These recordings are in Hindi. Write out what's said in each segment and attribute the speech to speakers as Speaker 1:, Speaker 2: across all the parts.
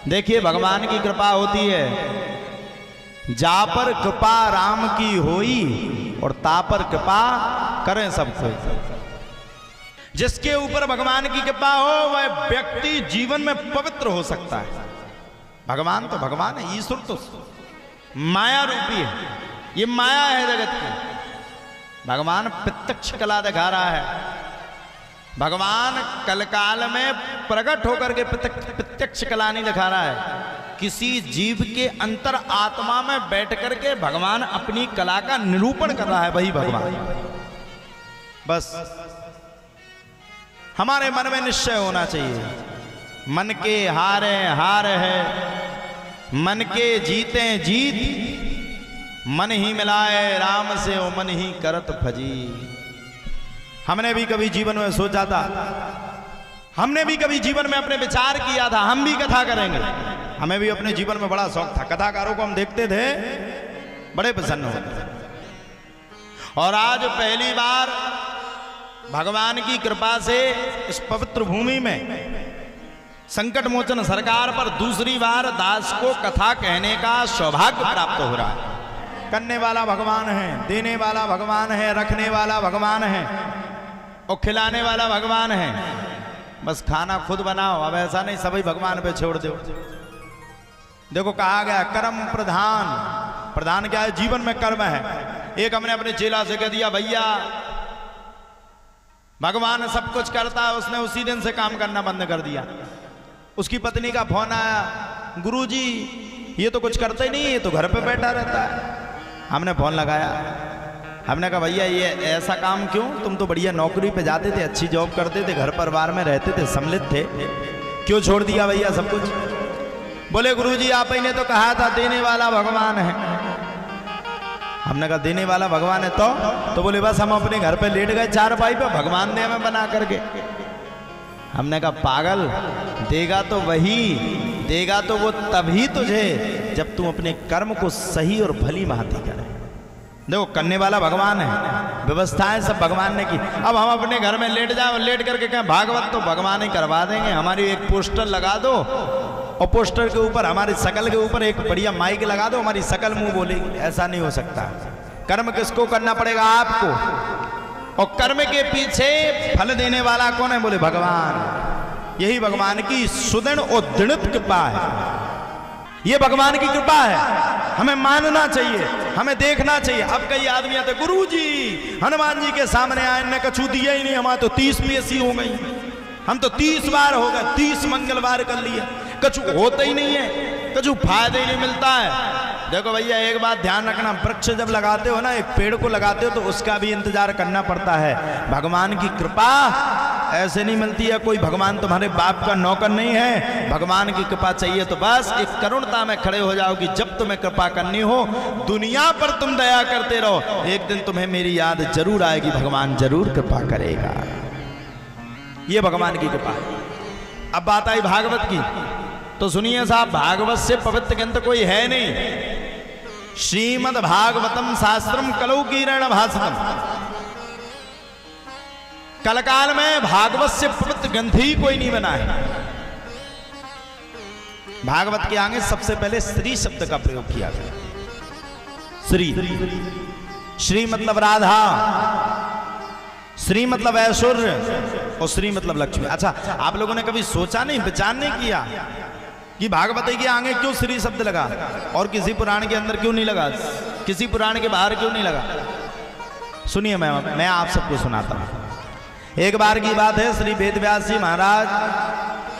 Speaker 1: देखिए भगवान की कृपा होती है, जा पर कृपा राम की होई और ता पर कृपा करें सब कोई। जिसके ऊपर भगवान की कृपा हो वह व्यक्ति जीवन में पवित्र हो सकता है। भगवान तो भगवान है, ईश्वर तो माया रूपी है, ये माया है जगत की। भगवान प्रत्यक्ष कला दिखा रहा है। भगवान कलकाल में प्रकट होकर के प्रत्यक्ष कला नहीं दिखा रहा है, किसी जीव के अंतर आत्मा में बैठ करके भगवान अपनी कला का निरूपण कर रहा है, वही भगवान। बस हमारे मन में निश्चय होना चाहिए, मन के हारे हार है, मन के जीते जीत, मन ही मिलाए राम से ओ मन ही करत फजी। हमने भी कभी जीवन में सोचा था, हमने भी कभी जीवन में अपने विचार किया था, हम भी कथा करेंगे। हमें भी अपने जीवन में बड़ा शौक था, कथाकारों को हम देखते थे, बड़े प्रसन्न होते थे। और आज पहली बार भगवान की कृपा से इस पवित्र भूमि में संकट मोचन सरकार पर दूसरी बार दास को कथा कहने का सौभाग्य प्राप्त हो रहा है। करने वाला भगवान है, देने वाला भगवान है, रखने वाला भगवान है और खिलाने वाला भगवान है। बस खाना खुद बनाओ, अब ऐसा नहीं सभी भगवान पे छोड़ दो। देखो कहा गया कर्म प्रधान, प्रधान क्या है? जीवन में कर्म है। एक हमने अपने चेला से कह दिया, भैया भगवान सब कुछ करता है, उसने उसी दिन से काम करना बंद कर दिया। उसकी पत्नी का फोन आया, गुरुजी ये तो कुछ करता ही नहीं, ये तो घर पे बैठा रहता है। हमने फोन लगाया, हमने कहा भैया ये ऐसा काम क्यों? तुम तो बढ़िया नौकरी पे जाते थे, अच्छी जॉब करते थे, घर परिवार में रहते थे, सम्मिलित थे, क्यों छोड़ दिया भैया सब कुछ? बोले गुरुजी आप ही ने तो कहा था देने वाला भगवान है। हमने कहा देने वाला भगवान है तो बोले बस हम अपने घर पे लेट गए चारपाई पे, भगवान ने हमें बना करके। हमने कहा पागल, देगा तो वही, देगा तो वो तभी तुझे जब तू अपने कर्म को सही और भली भांति करे। देखो करने वाला भगवान है, व्यवस्थाएं सब भगवान ने की। अब हम अपने घर में लेट जाए, लेट करके कहें भागवत तो भगवान ही करवा देंगे, हमारी एक पोस्टर लगा दो और पोस्टर के ऊपर हमारी शकल के ऊपर एक बढ़िया माइक लगा दो, हमारी शकल मुंह बोलेगी। ऐसा नहीं हो सकता। कर्म किसको करना पड़ेगा? आपको। और कर्म के पीछे फल देने वाला कौन है? बोले भगवान। यही भगवान की सुदृढ़ और दृढ़ कृपा है, ये भगवान की कृपा है। हमें मानना चाहिए, हमें देखना चाहिए। अब कई आदमी आते, गुरुजी हनुमान जी के सामने आए, ने कछू दिया ही नहीं, हमारे तो 30 पीएससी हो गई, हम तो 30 बार हो गए, 30 मंगलवार कर लिए, कछु होता ही नहीं है, कछु फायदा ही नहीं मिलता है। देखो भैया एक बात ध्यान रखना, वृक्ष जब लगाते हो ना, एक पेड़ को लगाते हो तो उसका भी इंतजार करना पड़ता है। भगवान की कृपा ऐसे नहीं मिलती है। कोई भगवान तुम्हारे बाप का नौकर नहीं है। भगवान की कृपा चाहिए तो बस एक करुणता में खड़े हो जाओ कि जब तुम्हें कृपा करनी हो, दुनिया पर तुम दया करते रहो, एक दिन तुम्हें मेरी याद जरूर आएगी, भगवान जरूर कृपा करेगा। ये भगवान की कृपा। अब बात आई भागवत की, तो सुनिए साहब, भागवत से पवित्र ग्रंथ कोई है नहीं। श्रीमद् भागवतम शास्त्रम कलौ कीर्ण भाषितम। कलकाल में भागवत से पवित्र ग्रंथ ही कोई नहीं बना है। भागवत के आगे सबसे पहले श्री शब्द का प्रयोग किया गया। श्री, श्री मतलब राधा, श्री मतलब ऐश्वर्य और श्री मतलब लक्ष्मी। अच्छा, आप लोगों ने कभी सोचा नहीं, विचार नहीं किया कि भागवत के आगे क्यों श्री शब्द लगा और किसी पुराण के अंदर क्यों नहीं लगा, किसी पुराण के बाहर क्यों नहीं लगा? सुनिए, मैं आप सबको सुनाता हूं। एक बार की बात है, श्री वेदव्यास जी महाराज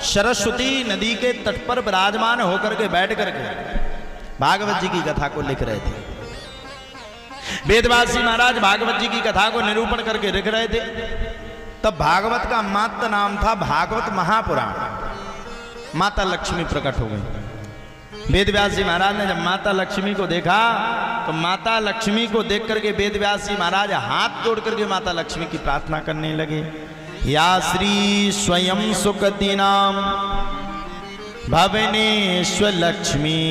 Speaker 1: सरस्वती नदी के तट पर विराजमान होकर के बैठ करके भागवत जी की कथा को लिख रहे थे। वेदव्यास जी महाराज भागवत जी की कथा को निरूपण करके लिख रहे थे। तब भागवत का मात्र नाम था भागवत महापुराण। माता लक्ष्मी प्रकट हो गई। वेदव्यास जी महाराज ने जब माता लक्ष्मी को देखा तो माता लक्ष्मी को देख करके वेदव्यास जी महाराज हाथ जोड़ करके माता लक्ष्मी की प्रार्थना करने लगे। या श्री स्वयं सुकति नाम भवनेश्वर लक्ष्मी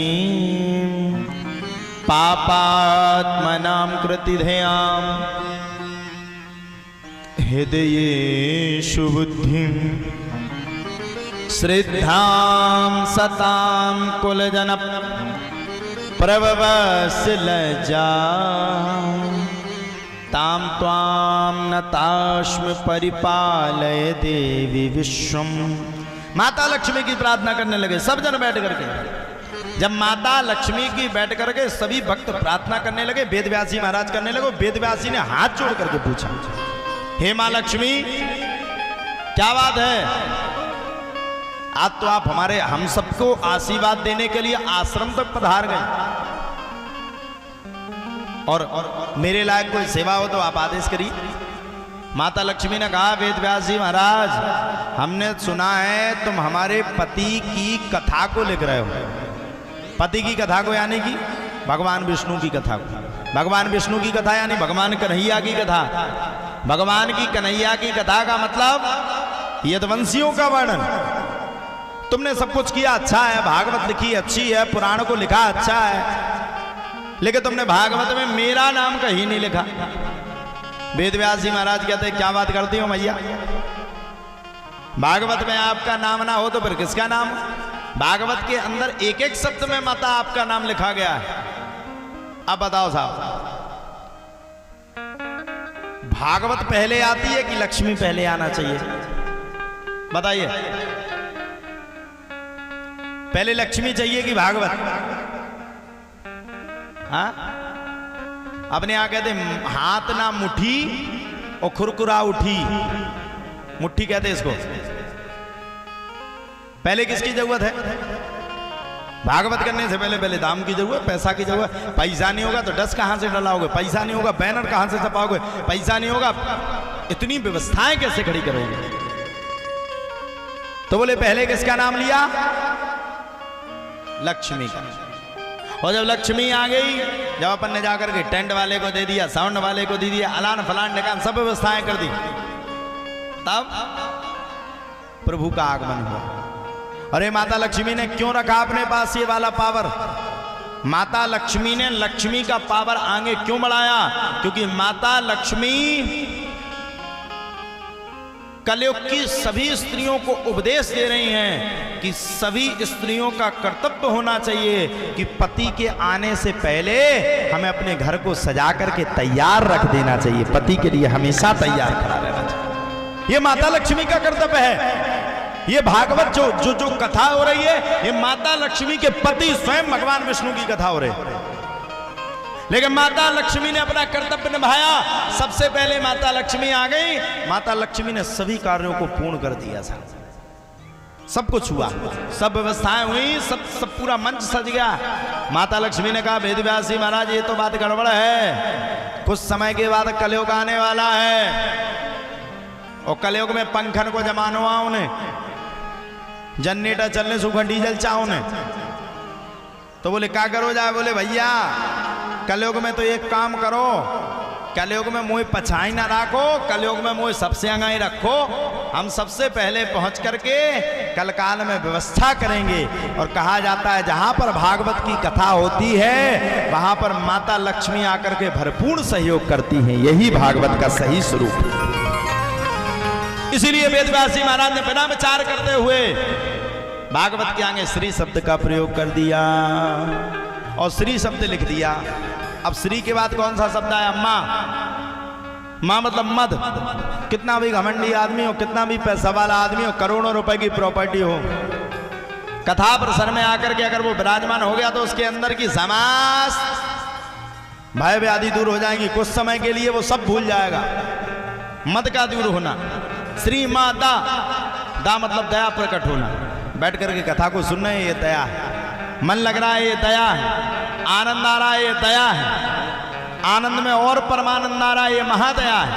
Speaker 1: पापात्मनां कृतिधेयां हृदयेषु बुद्धिं श्रद्धां सतां कुलजन प्रभवसिलजा ताम त्वाम नताश्म परिपालय देवी विश्वम। माता लक्ष्मी की प्रार्थना करने लगे सब जन बैठ करके। जब माता लक्ष्मी की बैठ करके सभी भक्त प्रार्थना करने लगे, वेदव्यासी महाराज करने लगे। वेदव्यासी ने हाथ जोड़ करके पूछा, हे मां लक्ष्मी क्या बात है, आज तो आप हमारे हम सबको आशीर्वाद देने के लिए आश्रम तक पधार गए और मेरे लायक कोई सेवा हो तो आप आदेश करिए। माता लक्ष्मी ने कहा, वेदव्यास जी महाराज हमने सुना है तुम हमारे पति की कथा को लिख रहे हो। पति की कथा को यानी कि भगवान विष्णु की कथा को। भगवान विष्णु की कथा यानी भगवान कन्हैया की कथा। भगवान की कन्हैया की कथा का मतलब यदुवंशियों का वर्णन। तुमने सब कुछ किया अच्छा है, भागवत लिखी अच्छी है, पुराण को लिखा अच्छा है, लेकिन तुमने भागवत में मेरा नाम कहीं नहीं लिखा। वेदव्यास जी महाराज कहते क्या बात करती हो मैया, भागवत में आपका नाम ना हो तो फिर किसका नाम? भागवत के अंदर एक एक शब्द में माता आपका नाम लिखा गया है। अब बताओ साहब, भागवत पहले आती है कि लक्ष्मी पहले आना चाहिए? बताइए, पहले लक्ष्मी चाहिए कि भागवत? हाँ, अपने यहां कहते हाथ ना मुट्ठी और खुरकुरा उठी, मुट्ठी कहते इसको। पहले किसकी जरूरत है? भागवत करने से पहले पहले दाम की जरूरत, पैसा की जरूरत। पैसा नहीं होगा तो डस्ट कहां से डलाओगे? पैसा नहीं होगा बैनर कहां से छपाओगे? पैसा नहीं होगा इतनी व्यवस्थाएं कैसे खड़ी करोगे? तो बोले पहले किसका नाम लिया? लक्ष्मी का। और जब लक्ष्मी आ गई, जब अपन ने जाकर के टेंट वाले को दे दिया, साउंड वाले को दे दिया, अलान फलान ढकान सब व्यवस्थाएं कर दी, तब प्रभु का आगमन हुआ। अरे माता लक्ष्मी ने क्यों रखा अपने पास ये वाला पावर? माता लक्ष्मी ने लक्ष्मी का पावर आगे क्यों बढ़ाया? क्योंकि माता लक्ष्मी कलयुग की सभी स्त्रियों को उपदेश दे रही हैं कि सभी स्त्रियों का कर्तव्य होना चाहिए कि पति के आने से पहले हमें अपने घर को सजा करके तैयार रख देना चाहिए। पति के लिए हमेशा तैयार खड़ा रहना चाहिए। ये माता लक्ष्मी का कर्तव्य है। ये भागवत जो कथा हो रही है, ये माता लक्ष्मी के पति स्वयं भगवान विष्णु की कथा हो रही है। लेकिन माता लक्ष्मी ने अपना कर्तव्य निभाया। सबसे पहले माता लक्ष्मी आ गई। माता लक्ष्मी ने सभी कार्यों को पूर्ण कर दिया। सब कुछ हुआ, सब व्यवस्थाएं हुई, सब पूरा मंच सज गया। माता लक्ष्मी ने कहा, वेदव्यास जी महाराज ये तो बात गड़बड़ है, कुछ समय के बाद कलयुग आने वाला है और कलयुग में पंखन को जमानो आओ ने, जनरेटर चलने सूखा डीजल चाहो ने। तो बोले क्या करो जाए? बोले भैया कलयुग में तो एक काम करो, कलयुग में मुँह पछाई ना रखो, कलयुग में मुँह सबसे आगे रखो। हम सबसे पहले पहुंच करके कलकाल में व्यवस्था करेंगे। और कहा जाता है जहां पर भागवत की कथा होती है वहां पर माता लक्ष्मी आकर के भरपूर सहयोग करती हैं। यही भागवत का सही स्वरूप है। इसीलिए वेदव्यास जी महाराज ने बिना विचार करते हुए भागवत के आगे श्री शब्द का प्रयोग कर दिया और श्री शब्द लिख दिया। अब श्री के बाद कौन सा शब्द आया? माँ। माँ मतलब मद। कितना भी घमंडी आदमी हो, कितना भी पैसा वाला आदमी हो, करोड़ों रुपए की प्रॉपर्टी हो, कथा प्रसन्न में आकर के अगर वो विराजमान हो गया तो उसके अंदर की समस्त भय व्याधि दूर हो जाएंगी। कुछ समय के लिए वो सब भूल जाएगा। मद का दूर होना। श्री माता, दा मतलब दया प्रकट होना। बैठ करके कथा को सुन रहे हैं, ये दया है। मन लग रहा है, ये दया है। आनंद आ रहा है, ये दया है। आनंद में और परमानंद आ रहा है, ये महादया है।